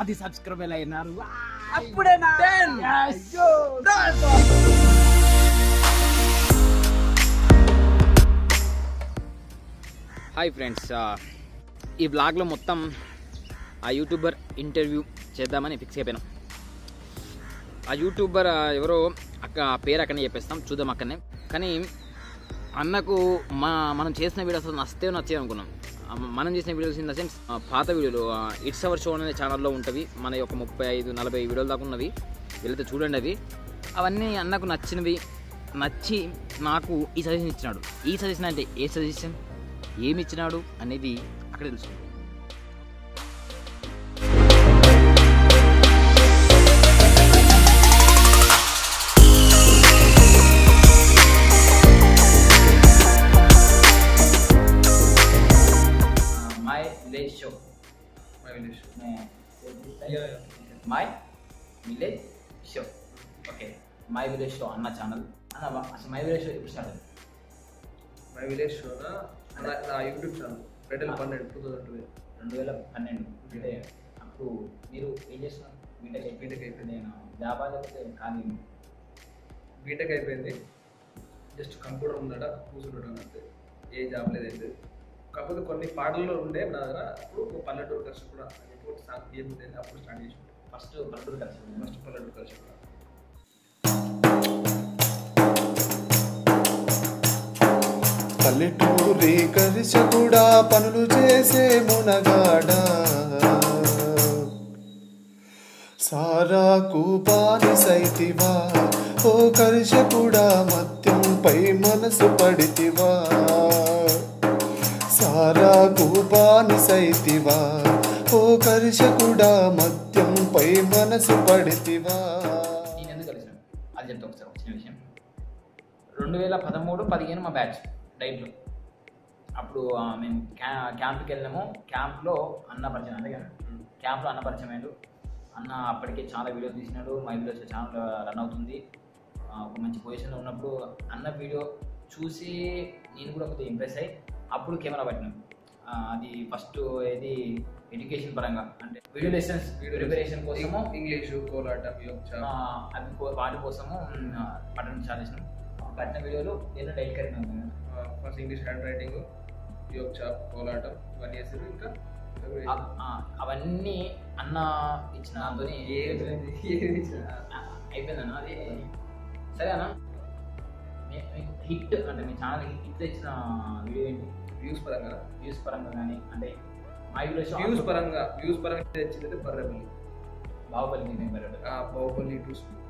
10 సబ్స్క్రైబర్లు అయినారు. అప్పుడేనా? హాయ్ ఫ్రెండ్స్, ఈ బ్లాగ్లో మొత్తం ఆ యూట్యూబర్ ఇంటర్వ్యూ చేద్దామని ఫిక్స్ అయిపోయినాం. ఆ యూట్యూబర్ ఎవరో పేరు అక్కడనే చెప్పేస్తాం, చూద్దాం అక్కడనే. కానీ అన్నకు మనం చేసిన వీడియోస్ నచ్చే అనుకున్నాం. మనం చేసిన వీడియోస్ ఇన్ ద సెన్స్ పాత వీడియోలు ఇట్స్ అవర్ షో అనే ఛానల్లో ఉంటవి. మన యొక్క 35-40 వీడియోలు దాకా ఉన్నవి, వీళ్ళైతే చూడండి. అవన్నీ అన్నకు నచ్చినవి, నచ్చి నాకు ఈ సజెషన్ ఇచ్చినాడు. ఈ సజెషన్ అంటే ఏ సజెషన్, ఏమి ఇచ్చినాడు అనేది అక్కడ తెలుసు. My village show okay, my village show అన్న ఛానల్. అన్న అసలు మై విలేజ్ షో ఎప్పుడు స్టార్ట్ అయింది? మై విలేజ్ షో నా యూట్యూబ్ ఛానల్ 2012 అంటే అప్పుడు మీరు ఏం చేస్తున్నారు? బీటెక్ అయిపోయింది. నేను జాబా లేకపోతే కానీ బీటెక్ అయిపోయింది. జస్ట్ కంప్యూటర్ ఉందట, కూర్చుంటాడు అంతే, ఏ జాబ్ లేదైతే. కాకపోతే కొన్ని పాటల్లో ఉండే నా దగ్గర. అప్పుడు పల్లెటూరు ఖర్చు కూడా సాంగ్ ఏముంది అప్పుడు స్టార్ట్ చేసి ఫస్ట్ పల్లెటూరు ఖర్చు కూడా. పల్లెటూరి కలిసి కూడా పనులు చేసే మునగాడ, సారాకు బానిసైతివా ఓ కలిసి కూడా మద్యంపై మనసు పడితివా, సారాకు బానిసైతివా ఓ కలిసి కూడా మద్యంపై మనసు పడితివా. నేను ఎందుకు కలిసాను అది చెప్తా ఒకసారి. ఒక చిన్న విషయం, 2013-15 మా బ్యాచ్ డైట్లో. అప్పుడు మేము క్యాంప్కి వెళ్ళినాము. క్యాంప్లో అన్న పరిచయం, అంతే కదా, క్యాంప్లో అన్న పరిచయం అయ్యాడు. అన్న అప్పటికే చాలా వీడియోస్ తీసినాడు, మై వీడియోస్ ఛానల్ రన్ అవుతుంది. ఒక మంచి పొజిషన్లో ఉన్నప్పుడు అన్న వీడియో చూసి నేను కూడా కొద్దిగా ఇంప్రెస్ అయ్యి అప్పుడు కెమెరా పట్టినాం. అది ఫస్ట్ ఏది ఎడ్యుకేషన్ పరంగా, అంటే వీడియో లెసన్స్ ప్రిపరేషన్ కోసము, ఇంగ్లీషు, కోలాటం, అవి వాటి కోసము పట్టడం స్టార్ట్ చేసినాం. పట్టిన వీడియోలు నేను డైట్ కరెక్ట్ ఉంది. ఫస్ట్ ఇంగ్లీష్ హ్యాండ్ రైటింగ్, యోగ్ చాప్, కోలాటం ఇవన్నీ చేసారు. ఇంకా అవన్నీ అన్న ఇచ్చిన దాంతో అయిపోయిందన్న. అది సరే అన్న, హిట్ అంటే మీ ఛానల్ హిట్ తెచ్చిన వీడియో ఏంటి? వ్యూస్ పరంగా కానీ, అంటే మై వీడియో వ్యూస్ పరంగా తెచ్చిందంటే బర్రెపల్లి. బాహుబలి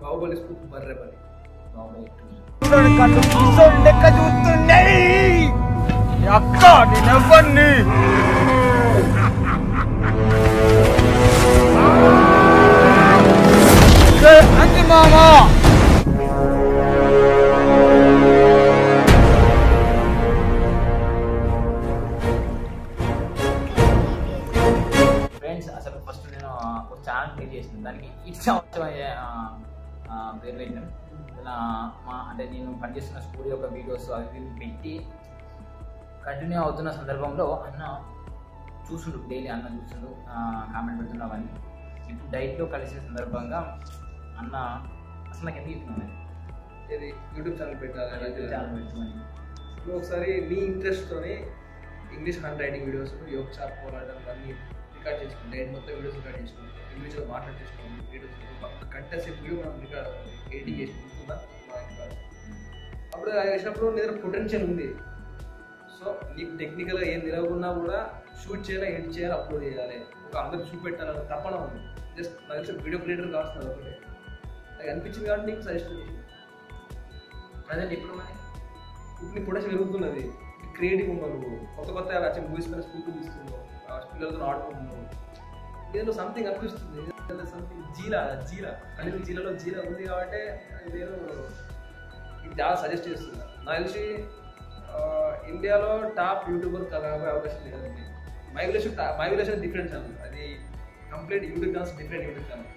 బాహుబలి స్కూప్ బర్రెపల్లి. బాహుబలి 2 లెక్క చూస్తున్నాయి అక్క నేనెవ్వన్ని అంజి మామా. ఫ్రెండ్స్, అసలు ఫస్ట్ నేను ఒక ఛానల్ క్రియేట్ చేసిన దానికి ఇట్లా పేరు పెట్టాను. ఇలా అంటే నేను పనిచేస్తున్న స్కూల్ యొక్క వీడియోస్ అవి పెట్టి కంటిన్యూ అవుతున్న సందర్భంలో అన్న చూస్తుండు, డైలీ అన్న చూస్తుండు, కామెంట్ పెడుతుండు. అవన్నీ ఇప్పుడు డైట్లో కలిసిన సందర్భంగా అన్న అసలు నాకు ఎందుకు చెప్తున్నాను, ఇది యూట్యూబ్ ఛానల్ పెట్టాలి పెడుతున్నాను. ఇప్పుడు ఒకసారి మీ ఇంట్రెస్ట్తోనే ఇంగ్లీష్ హ్యాండ్ రైటింగ్ వీడియోస్, యోగ్ చాప్, కోలాటం అన్నీ రికార్డ్ చేసుకుని డైట్ మొత్తం వీడియోస్ రికార్డ్ చేసుకుని ఇంగ్లీష్లో మాట్లాడి చేసుకోండి. వీడియోస్ గంట సేపు వీడియో మనం రికార్డ్ ఎడిటింగ్ చేసి ఉంటుందా మా ఇంట్లో. అప్పుడు చేసినప్పుడు నీ దగ్గర పొటెన్షియల్ ఉంది. సో నీకు టెక్నికల్గా ఏం తెలియకున్నా కూడా షూట్ చేయాలి, ఎడిట్ చేయాలి, అప్లోడ్ చేయాలి, ఒక అందరికి చూపెట్టాలని తప్పన ఉంది. జస్ట్ నాకు తెలిసి వీడియో క్రియేటర్ కావాల్సింది ఒకటే. నాకు అనిపించింది కాబట్టి నీకు సజెస్ట్ చేసి ప్రజెంట్ ఇప్పుడు ఇప్పుడు నీ పొటెన్షియల్ పెరుగుతున్నది. క్రియేటివ్ ఉన్నావు, నువ్వు కొత్త వచ్చే మూవీస్ పైన స్కూల్ తీస్తున్నావు, పిల్లలతో ఆడుకుంటున్నావు, ఏదో సంథింగ్ అనిపిస్తుంది. సంథింగ్ జీలా కలిపి జీలలో జీలా ఉంది కాబట్టి నేను ఇది చాలా సజెస్ట్ చేస్తున్నాను. నాకు తెలిసి ఇండియాలో టాప్ యూట్యూబర్ కాబోయే అవకాశం లేదండి. మై విలేజ్ డిఫరెంట్ ఛానల్, అది complete YouTube channels different YouTube channel.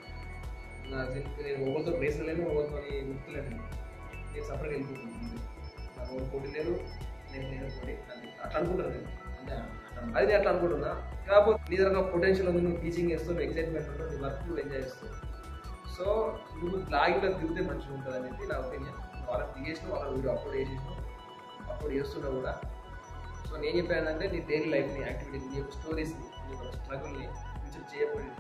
నేను ఒకరితో ప్లేస్ లేను, ఒకరితో ముక్తులేను, నేను సపరేట్ వెళ్ళిపోతున్నాను. నాకు పోటీ లేదు, నేను పోటీ అట్లా అనుకుంటాను. నేను అది నేను అట్లా అనుకుంటున్నా. కాకపోతే నీ దగ్గర పొటెన్షియల్ ఉంది, నువ్వు టీచింగ్ చేస్తావు, ఎక్సైట్మెంట్ ఉంటుంది, నీ వర్క్ నువ్వు ఎంజాయ్ చేస్తావు. సో నువ్వు బ్లాగింగ్లో దిగితే మంచిగా ఉంటుంది అనేది నా ఒపీనియన్. వాళ్ళకి దిగేసిన వాళ్ళ వీడియో అప్లోడ్ చేస్తున్నా కూడా. సో నేను చెప్పానంటే నీ డైలీ లైఫ్ని, యాక్టివిటీని, నీ యొక్క స్టోరీస్ని, నీ యొక్క స్ట్రగుల్ని, ఫ్యూచర్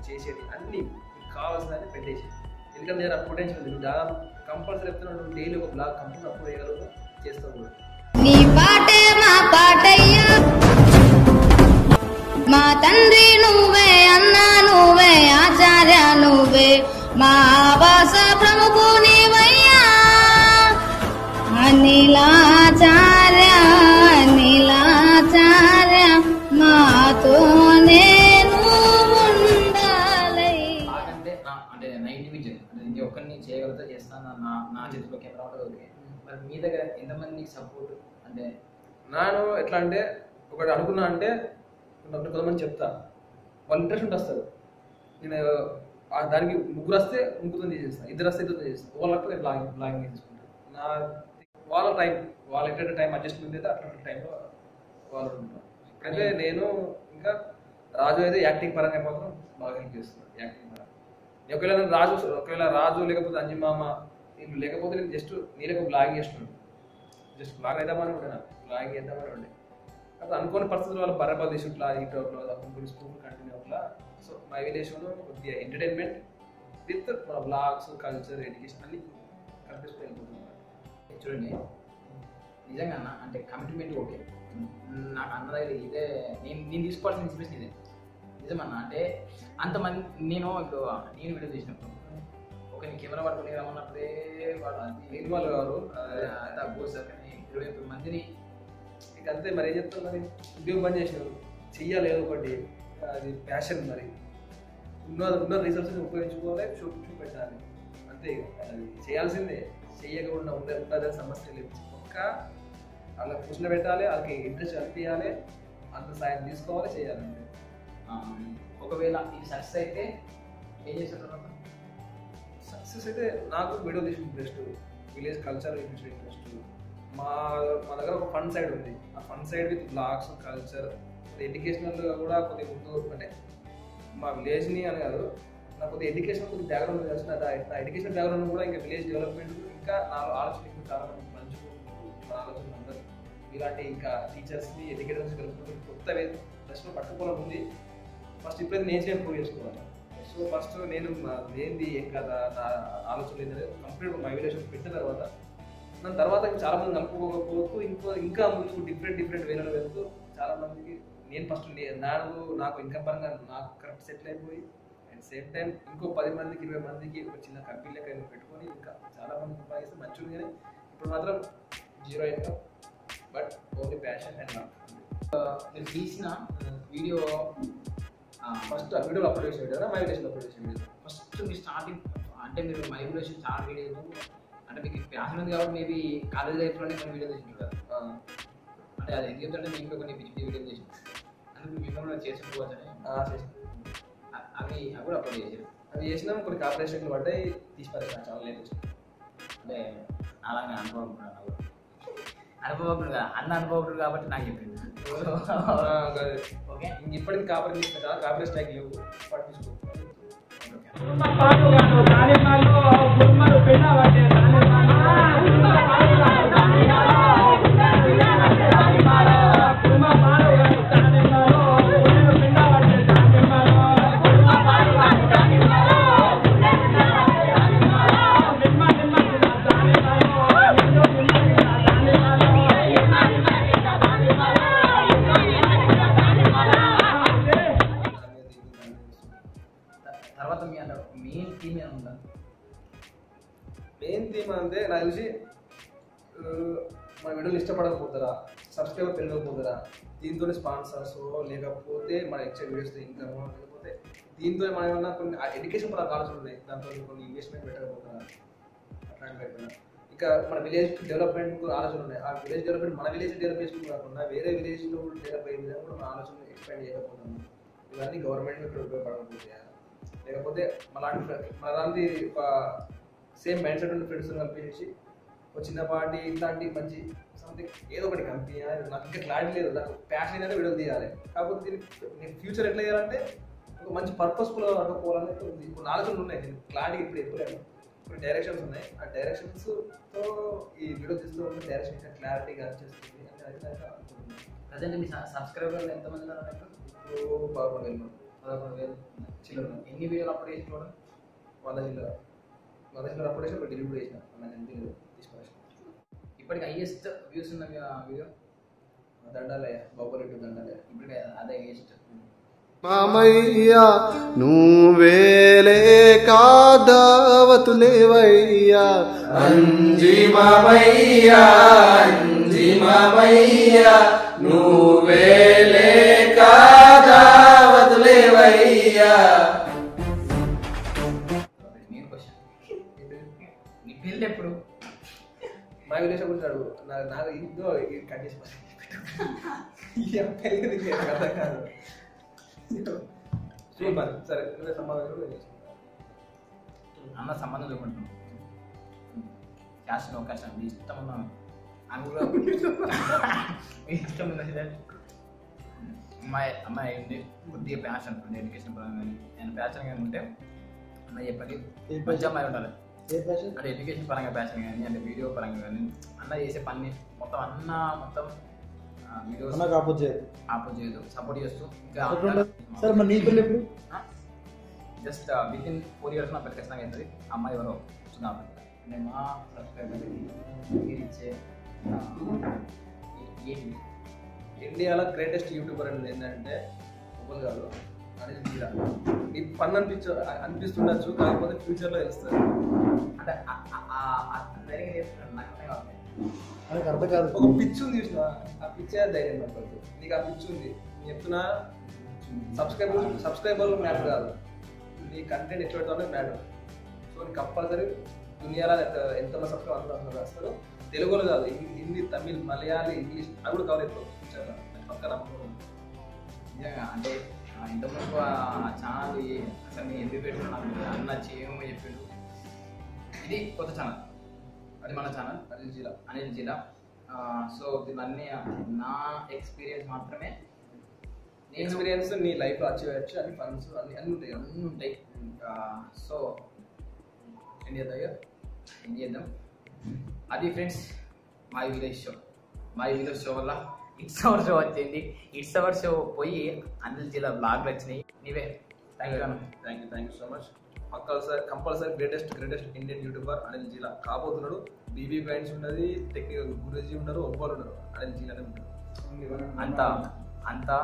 చేసేది అన్నీ నీకు కావాల్సిందని పెట్టేసి. ఎందుకంటే నేను ఆ పొటెన్షియల్ ఉంది. నువ్వు దాదాపు కంపల్సరీ చెప్తున్నావు, నువ్వు డైలీ ఒక బ్లాగ్ కంప్లీట్ అప్లోడ్ చేయగలవు, చేస్తావు కూడా. నీ పాటే మా పాటయ్యా, మా తండ్రి నువ్వే, అన్న నువ్వే, ఆచార్య నువ్వే, మా ఆవాస ప్రముఖు నీవయ్యా. అనిలాచార్య అనిలాచార్య మాతోనే నువ్వు ఉండాలయ్యా. అంటే నా ఇండివిజువల్ అంటే ఇది ఒక్కరిని చేయగలుగుతా చేస్తాను, నా చేతిలో కెమెరా ఉంటుంది. మరి మీ దగ్గర ఎంతమంది సపోర్ట్? అంటే నేను ఎట్లా అంటే ఒకటి అనుకున్నా అంటే కొంతమంది చెప్తా, వాళ్ళు ఇంట్రెస్ట్ ఉంటే వస్తారు. నేను దానికి ముగ్గురు వస్తే ముగ్గురు చేసేస్తాను, ఇద్దరు వస్తే ఇద్దరు చేస్తాను. వాళ్ళకి నేను బ్లాగింగ్ చేసుకుంటాను. నా వాళ్ళ టైం, వాళ్ళ ఎట్లా టైం అడ్జస్ట్మెంట్ అయితే అట్లాంటి టైంలో వాళ్ళు ఉంటారు. అయితే నేను ఇంకా రాజు అయితే యాక్టింగ్ పరంగా మాత్రం బాగా హెల్ప్ చేస్తున్నాను. యాక్టింగ్ పరంగా ఒకవేళ రాజు లేకపోతే అంజిమామ వీళ్ళు లేకపోతే నేను జస్ట్ నీళ్ళకు బ్లాగింగ్ చేస్తున్నాను. జస్ట్ బ్లాగ్ అయిద్దామని ఉండే, నాకు బ్లాగింగ్ చేద్దామని ఉండే. అప్పుడు అనుకోని పరిస్థితుల వల్ల బర్రబాద్ తీసి ఇట్లా కొన్ని స్కూల్ కంటిన్యూ అట్లా. సో మై విలేజ్లో కొద్దిగా ఎంటర్టైన్మెంట్ విత్ మన బ్లాగ్స్, కల్చర్, ఎడ్యుకేషన్ అన్ని కనిపిస్తూ వెళ్ళిపోతున్నాను. చూడండి నిజంగా అంటే కమిట్మెంట్ ఓకే, నాకు అన్న దగ్గర ఇదే నేను తీసుకోవాల్సిన ఇన్స్పిరేషన్ ఇదే నిజమన్నా. అంటే అంతమంది నేను వీడియో చేసినప్పుడు ఒక కెమెరా పట్టుకుని రమ్మన్నప్పుడే వాళ్ళు ఇన్వాల్వ్ కాదు సార్, కానీ 20 మందిని ఇక అంతే. మరి ఏం చెప్తాను, మరి ఉద్యోగం పని చేసినారు, చెయ్యాలి ఏదో ఒకటి, అది ప్యాషన్. మరి ఉన్న రిసోర్స్ని ఉపయోగించుకోవాలి, చూపెట్టాలి అంతే. అది చేయాల్సిందే, చెయ్యకుండా ఉంటుందని సమస్య లేదు. ఒక్క వాళ్ళకి కూర్చుని పెట్టాలి, వాళ్ళకి ఇంట్రెస్ట్ అనిపించాలి, అంత సాయం తీసుకోవాలి, చేయాలంటే. ఒకవేళ ఇది సక్సెస్ అయితే ఏం చేస్తారు? సక్సెస్ అయితే నాకు వీడియో తీసిన ఇంట్రెస్ట్, విలేజ్ కల్చర్ చూపించిన ఇంట్రెస్ట్. మా దగ్గర ఒక ఫన్ సైడ్ ఉంది. ఆ fun side with vlogs, culture, ఎడ్యుకేషనల్గా కూడా కొద్దిగా ముందు. అంటే మా విలేజ్ని అని కాదు, నాకు కొద్దిగా ఎడ్యుకేషన్ కొద్దిగా బ్యాక్గ్రౌండ్ తెలిసిన నా ఎడ్యుకేషన్ బ్యాక్గ్రౌండ్ కూడా ఇంకా విలేజ్ డెవలప్మెంట్ ఇంకా నా ఆలోచన చాలా మంది పంచుకుంటూ మన ఆలోచన అందరూ ఇలాంటి ఇంకా టీచర్స్ని, ఎడ్యుకేటర్స్ కలుపుకుంటూ కొత్త దశలో పట్టుకోవడం ఉంది. ఫస్ట్ ఇప్పుడైతే నేను ఇంప్రూవ్ చేసుకోవాలి. సో ఫస్ట్ నేను ఏంది ఏం కదా నా ఆలోచన ఏంటంటే కంప్లీట్ మై విలేజ్ పెట్టిన తర్వాత దాని తర్వాత చాలా మంది కలుపుకోకపోతూ ఇంకా ముందుకు డిఫరెంట్ వేలలో వెళ్తూ చాలా మందికి నేను ఫస్ట్ నాకు ఇన్కమ్ పరంగా నాకు కరెక్ట్ సెటిల్ అయిపోయి అండ్ సేమ్ టైం ఇంకో 10 మందికి 20 మందికి ఒక చిన్న కంపెనీ లెక్క పెట్టుకొని ఇంకా చాలా మంది సంపాదిస్తే మంచిగా. కానీ ఇప్పుడు మాత్రం zero income, but only passion and love. మీరు తీసిన వీడియో ఫస్ట్ ఆ వీడియోలో అప్లోడ్ చేసే వీడియో మై విలేజ్లో అప్లోడ్ చేసే వీడియో. ఫస్ట్ మీ స్టార్టింగ్ అంటే మీరు మై విలేజ్ చాలా వీడియోలు అంటే మీకు ప్యాషన్ ఉంది కాబట్టి మేబీ కాలేజ్ లైఫ్లోనే కొన్ని వీడియో చేసింటారు కదా. అంటే అది ఎందుకు చెప్తుంటే మీకు కొన్ని పిచ్చి వీడియో చేసింది అందుకు మేము కూడా చేసుకోవచ్చని అవి కూడా అప్లోడ్ చేసారు. అవి చేసినాం, కొన్ని కార్పొరేషన్లు పడ్డాయి, తీసి పడేసాను చాలా లేట్. అంటే అలాగే అనుభవకుడు కదా, అన్న అనుభవకుడు కాబట్టి నాకు చెప్పింది. ఓకే, ఇప్పటికి కాపరేట్ తీసుకుంటా, కాపరేట్ స్ట్రైక్ లేవు, పట్టించుకో. తర్వాత మీ అంటే మెయిన్ థీమ్ ఏముందా? మెయిన్ థీమ్ అంటే నాకు తెలిసి మన వీడియోలు ఇష్టపడకపోతారా, సబ్స్క్రైబర్ పెరగకపోతారా, దీంతో స్పాన్సర్స్ లేకపోతే మన ఎక్స్ట్రా వీడియోస్ ఇన్కమ్, లేకపోతే దీంతో మనం ఏమన్నా కొన్ని ఎడ్యుకేషన్ పరంగా ఆలోచన ఉన్నాయి, దాంతో కొన్ని ఇన్వెస్ట్మెంట్ పెట్టకపోతారా, అట్లాంటి పెట్టినా. ఇంకా మన విలేజ్ డెవలప్మెంట్ ఆలోచన ఉన్నాయి. ఆ విలేజ్ డెవలప్మెంట్ మన విలేజ్ డెవలప్ చేసుకుని కాకుండా వేరే విలేజ్లో డెవలప్ అయ్యే విధంగా కూడా మన ఆలోచన ఎక్స్పాండ్ చేయకపోతున్నాము. ఇవన్నీ గవర్నమెంట్ ఇక్కడ ఉపయోగపడకపోతే, లేకపోతే మనలాంటి ఒక సేమ్ మైండ్ సెట్ ఉన్న ఫ్రెండ్స్ కలిపేసి ఒక చిన్నపాటి ఇట్లాంటి మంచి సంథింగ్ ఏదో ఒకటి కంపెనీ నాకు ఇంకా క్లారిటీ లేదు. నాకు ప్యాషన్ అయితే వీడియోలు తీయాలి. కాకపోతే నేను ఫ్యూచర్ ఎట్లా చేయాలంటే ఒక మంచి పర్పస్ఫుల్ పోవాలని ఉంది. ఇప్పుడు ఆలోచనలు ఉన్నాయి. నేను క్లారిటీ ఇప్పుడు చెప్పలేను. ఇప్పుడు డైరెక్షన్స్ ఉన్నాయి. ఆ డైరెక్షన్స్తో ఈ వీడియో తీస్తూ ఉంటే డైరెక్షన్ ఇంకా క్లారిటీగా వచ్చేస్తుంది అని అయితే అనుకుంటున్నాను. ప్రజెంట్ మీ సబ్స్క్రైబర్లు ఎంతమంది ఉన్నారు? ఇప్పుడు 11,000 చిల్లర. ఎన్ని వీడియోలు అప్లోడ్ చేసుకోవడం? 100 చిల్లర అప్లోడ్ చేసి ఒక డిలీట్ చేసిన తీసుకొచ్చిన. ఇప్పటికి హైయెస్ట్ వ్యూస్ ఉన్న వీడియో దండాలయ్య బాబురెడ్డి దండాలయ్య. ఇప్పుడు అదే హైయెస్ట్. మామయ్య నువ్వేలే కాదావతులేవయ్యా అంజి మామయ్య నువ్వేలే కాదావతులేవయ్యా. మీరు క్వశ్చన్, నీ పెళ్ళి ఎప్పుడు? మా విలేజ్ గురించి అడుగు. నాకు ఇదో కట్ చేసి పెళ్ళి అర్థం కాదు. సరే సంబంధం అన్న సంబంధం చూపుకుంటున్నాం. క్యాస్ట్ అవకాశం మీ ఇష్టం ఉన్నాను అని కూడా ఇష్టం ఉంది. అమ్మాయి ఉంది కొద్దిగా ప్యాషన్ ఉంటుంది ఎడ్యుకేషన్ పరంగా కానీ నేను ప్యాషన్ కానీ ఉంటే అన్న చెప్పండి మంచి అమ్మాయి ఉండాలి. అంటే ఎడ్యుకేషన్ పరంగా ప్యాషన్ కానీ అంటే వీడియో పరంగా కానీ అన్న చేసే పని మొత్తం వీడియోస్ ఆపోజ్ చేయదు, సపోర్ట్ చేస్తూ ఇంకా జస్ట్ విత్ ఇన్ 4 years నా పెద్ద ఖచ్చితంగా అవుతుంది. అమ్మాయి ఎవరో చూద్దాం. అంటే మా సబ్స్క్రైబర్కి మీరు ఇచ్చే ఏంటి? ఇండియాలో గ్రేటెస్ట్ యూట్యూబర్ అనేది ఏంటంటే మొబైల్ కాదు అనేది జీరా. ఈ ఫన్ అనిపిస్తుండొచ్చు, కాకపోతే ఫ్యూచర్లో తెలుస్తుంది. అంటే నాకు అర్థం కాదు. ఒక పిచ్ ఉంది చూసిన, ఆ పిచ్చే ధైర్యం పడుతుంది. నీకు ఆ పిచ్ ఉంది. నేను చెప్తున్నా, సబ్స్క్రైబర్ మ్యాటర్ కాదు, నీ కంటెంట్ ఎట్లా పెడతానే మ్యాటర్. సో నీకు కంపల్సరీ దునియాలో ఎంతమంది సబ్స్క్రైబర్ అందరూ వస్తారు. తెలుగులో కాదు, హిందీ, తమిళ్, మలయాళీ, ఇంగ్లీష్ అవి కూడా కవర్ అయిపోతుంది ఫ్యూచర్లో. పక్కన నిజంగా అంటే ఇంతకుముందు ఆ ఛానల్ అసలు నేను ఎందుకు పెట్టినా నాకు అన్న చేయమో చెప్పిండు. ఇది కొత్త ఛానల్, అది మన ఛానల్ అనిల్ జిలా. సో దీనివన్నీ నా ఎక్స్పీరియన్స్ మాత్రమే. ఎక్స్పీరియన్స్ నీ లైఫ్లో అచీవ్ అయ్యచ్చు. అన్ని ఫండ్స్ అన్నీ ఉంటాయి. సో ఏం చేద్దాం. అది ఫ్రెండ్స్ మై విలేజ్ షో వల్ల ఇట్స్ అవర్ షో వచ్చింది. ఇట్స్ అవర్ షో పోయి అనిల్ జిల్లా బ్లాగ్లు వచ్చినాయి. నీవే thank you so much. Compulsory greatest Indian YouTuber Anil Geela కాబోతున్నాడు. బీబీ గైడ్స్ ఉన్నది, టెక్నికల్ గురూజీ ఉన్నారు, ఒవ్వరు ఉన్నారు, అనిల్ జిలానే ఉంటారు. అంతా